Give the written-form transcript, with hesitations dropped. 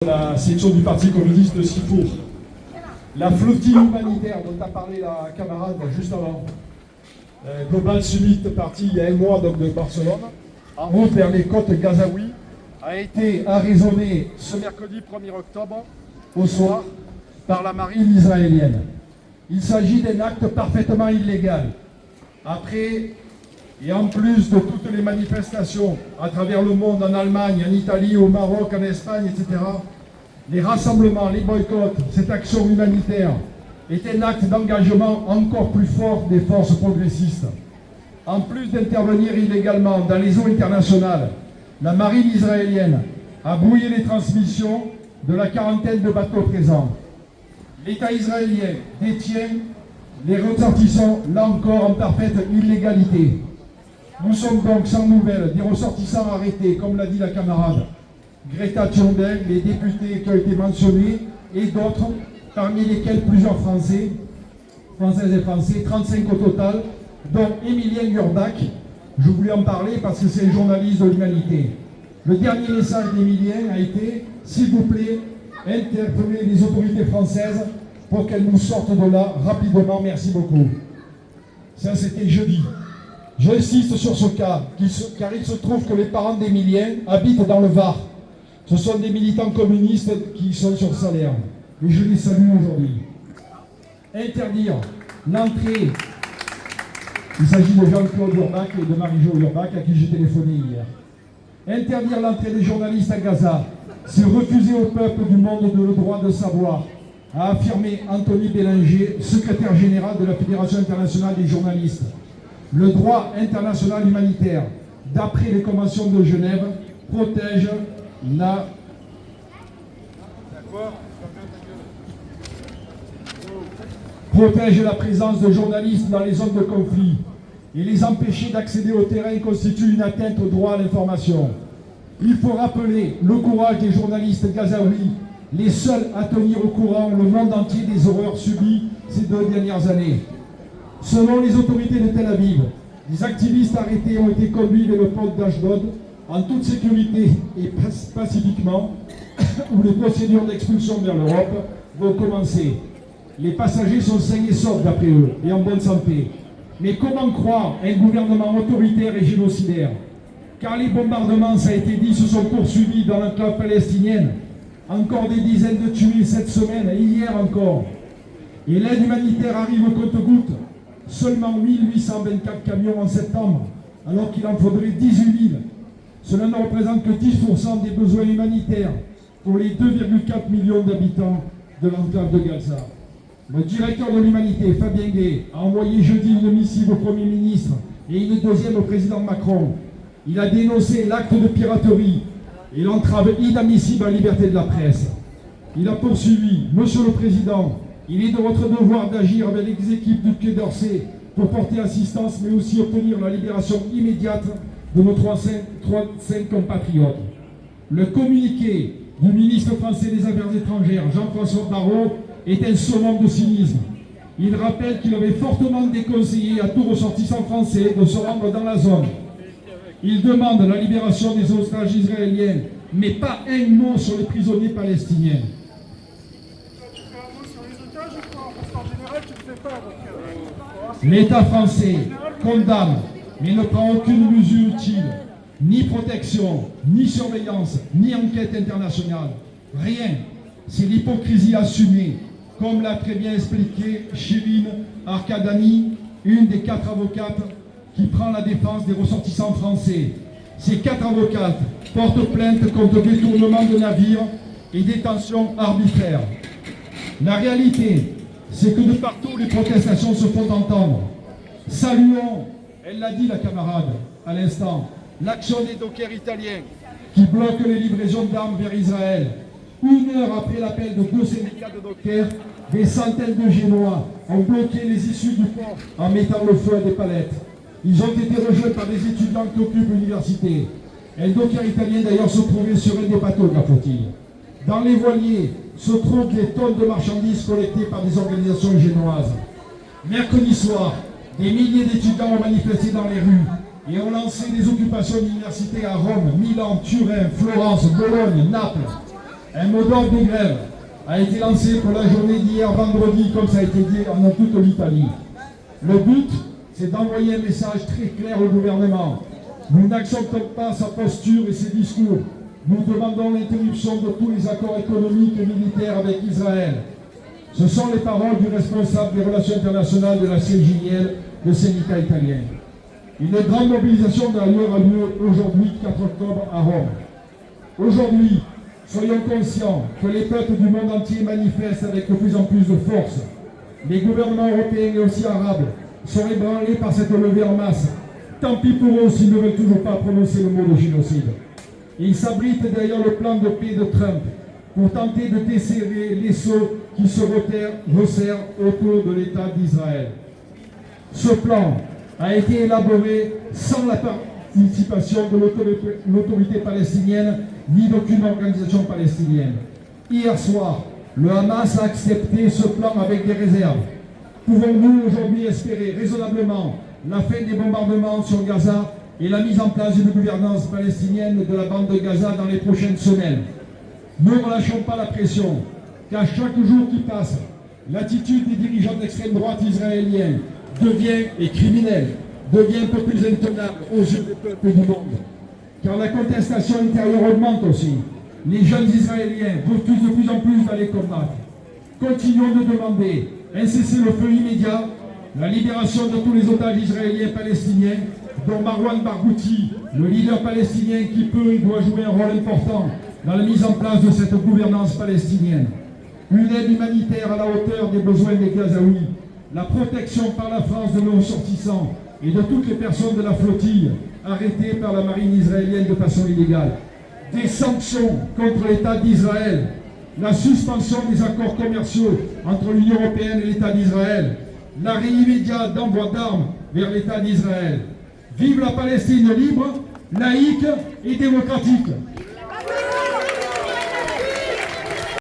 La section du Parti communiste de Sifour. La flottille humanitaire dont a parlé la camarade juste avant, Global Summit, parti il y a un mois donc de Barcelone, en route vers les côtes gazaouis, a été arraisonné ce mercredi 1er octobre au soir par la marine israélienne. Il s'agit d'un acte parfaitement illégal. Après et en plus de toutes les manifestations à travers le monde, en Allemagne, en Italie, au Maroc, en Espagne, etc., les rassemblements, les boycotts, cette action humanitaire est un acte d'engagement encore plus fort des forces progressistes. En plus d'intervenir illégalement dans les eaux internationales, la marine israélienne a brouillé les transmissions de la quarantaine de bateaux présents. L'État israélien détient les ressortissants, là encore, en parfaite illégalité. Nous sommes donc sans nouvelles des ressortissants arrêtés, comme l'a dit la camarade Greta Thunberg, les députés qui ont été mentionnés, et d'autres, parmi lesquels plusieurs Françaises et Français, 35 au total, dont Emilien Yurbach. Je voulais en parler parce que c'est un journaliste de l'humanité. Le dernier message d'Emilien a été « S'il vous plaît, interpellez les autorités françaises pour qu'elles nous sortent de là rapidement, merci beaucoup ». Ça, c'était jeudi. J'insiste sur ce cas, car il se trouve que les parents d'Emilien habitent dans le Var. Ce sont des militants communistes qui sont sur salaire. Et je les salue aujourd'hui. Interdire l'entrée, il s'agit de Jean-Claude Urbach et de Marie-Jo Urbach à qui j'ai téléphoné hier. Interdire l'entrée des journalistes à Gaza, c'est refuser au peuple du monde le droit de savoir, a affirmé Anthony Bélanger, secrétaire général de la Fédération internationale des journalistes. Le droit international humanitaire, d'après les conventions de Genève, protège la présence de journalistes dans les zones de conflit et les empêcher d'accéder au terrain constitue une atteinte au droit à l'information. Il faut rappeler le courage des journalistes gazaouis, les seuls à tenir au courant le monde entier des horreurs subies ces 2 dernières années. Selon les autorités de Tel Aviv, les activistes arrêtés ont été conduits vers le port d'Ashdod en toute sécurité et pacifiquement, où les procédures d'expulsion vers l'Europe vont commencer. Les passagers sont sains et saufs d'après eux, et en bonne santé. Mais comment croire un gouvernement autoritaire et génocidaire? Car les bombardements, ça a été dit, se sont poursuivis dans l'enclave palestinienne. Encore des dizaines de tués cette semaine, et hier encore. Et l'aide humanitaire arrive au compte-gouttes. Seulement 1824 camions en septembre, alors qu'il en faudrait 18 000. Cela ne représente que 10% des besoins humanitaires pour les 2,4 millions d'habitants de l'enclave de Gaza. Le directeur de l'humanité, Fabien Gay, a envoyé jeudi une missive au Premier ministre et une deuxième au président Macron. Il a dénoncé l'acte de piraterie et l'entrave inadmissible à la liberté de la presse. Il a poursuivi, Monsieur le Président, il est de votre devoir d'agir avec les équipes du Quai d'Orsay pour porter assistance, mais aussi obtenir la libération immédiate de nos 35 compatriotes. Le communiqué du ministre français des Affaires étrangères, Jean-François Barrot, est un summum de cynisme. Il rappelle qu'il avait fortement déconseillé à tout ressortissant français de se rendre dans la zone. Il demande la libération des otages israéliens, mais pas un mot sur les prisonniers palestiniens. L'État français condamne, mais ne prend aucune mesure utile, ni protection, ni surveillance, ni enquête internationale. Rien. C'est l'hypocrisie assumée, comme l'a très bien expliqué Chirine Arkadani, une des 4 avocates qui prend la défense des ressortissants français. Ces 4 avocates portent plainte contre détournement de navires et détention arbitraire. La réalité, c'est que de partout les protestations se font entendre. Saluons, elle l'a dit la camarade à l'instant, l'action des dockers italiens qui bloquent les livraisons d'armes vers Israël. 1 heure après l'appel de 2 syndicats de dockers, des centaines de Génois ont bloqué les issues du port en mettant le feu à des palettes. Ils ont été rejoints par des étudiants qui occupent l'université. Un docker italien d'ailleurs se trouvait sur un des bateaux de la flottille. Dans les voiliers se trouvent des tonnes de marchandises collectées par des organisations génoises. Mercredi soir, des milliers d'étudiants ont manifesté dans les rues et ont lancé des occupations d'universités à Rome, Milan, Turin, Florence, Bologne, Naples. Un mot d'ordre de grève a été lancé pour la journée d'hier vendredi, comme ça a été dit dans toute l'Italie. Le but, c'est d'envoyer un message très clair au gouvernement. Nous n'acceptons pas sa posture et ses discours. Nous demandons l'interruption de tous les accords économiques et militaires avec Israël. Ce sont les paroles du responsable des relations internationales de la CGIL, le syndicat italien. Une grande mobilisation d'ailleurs a lieu aujourd'hui, 4 octobre, à Rome. Aujourd'hui, soyons conscients que les peuples du monde entier manifestent avec de plus en plus de force. Les gouvernements européens et aussi arabes sont ébranlés par cette levée en masse. Tant pis pour eux s'ils ne veulent toujours pas prononcer le mot de génocide. Ils s'abritent derrière le plan de paix de Trump pour tenter de desserrer les seaux qui se resserrent autour de l'État d'Israël. Ce plan a été élaboré sans la participation de l'autorité palestinienne ni d'aucune organisation palestinienne. Hier soir, le Hamas a accepté ce plan avec des réserves. Pouvons-nous aujourd'hui espérer raisonnablement la fin des bombardements sur Gaza et la mise en place d'une gouvernance palestinienne de la bande de Gaza dans les prochaines semaines? Ne relâchons pas la pression, car chaque jour qui passe, l'attitude des dirigeants d'extrême droite israéliens devient criminelle, devient un peu plus intenable aux yeux des peuples du monde. Car la contestation intérieure augmente aussi. Les jeunes Israéliens refusent de plus en plus d'aller combattre. Continuons de demander un cessez-le-feu immédiat, la libération de tous les otages israéliens et palestiniens, dont Marwan Barghouti, le leader palestinien qui peut et doit jouer un rôle important dans la mise en place de cette gouvernance palestinienne. Une aide humanitaire à la hauteur des besoins des Gazaouis, la protection par la France de nos ressortissants et de toutes les personnes de la flottille arrêtées par la marine israélienne de façon illégale. Des sanctions contre l'État d'Israël, la suspension des accords commerciaux entre l'Union européenne et l'État d'Israël, l'arrêt immédiat d'envoi d'armes vers l'État d'Israël. Vive la Palestine libre, laïque et démocratique!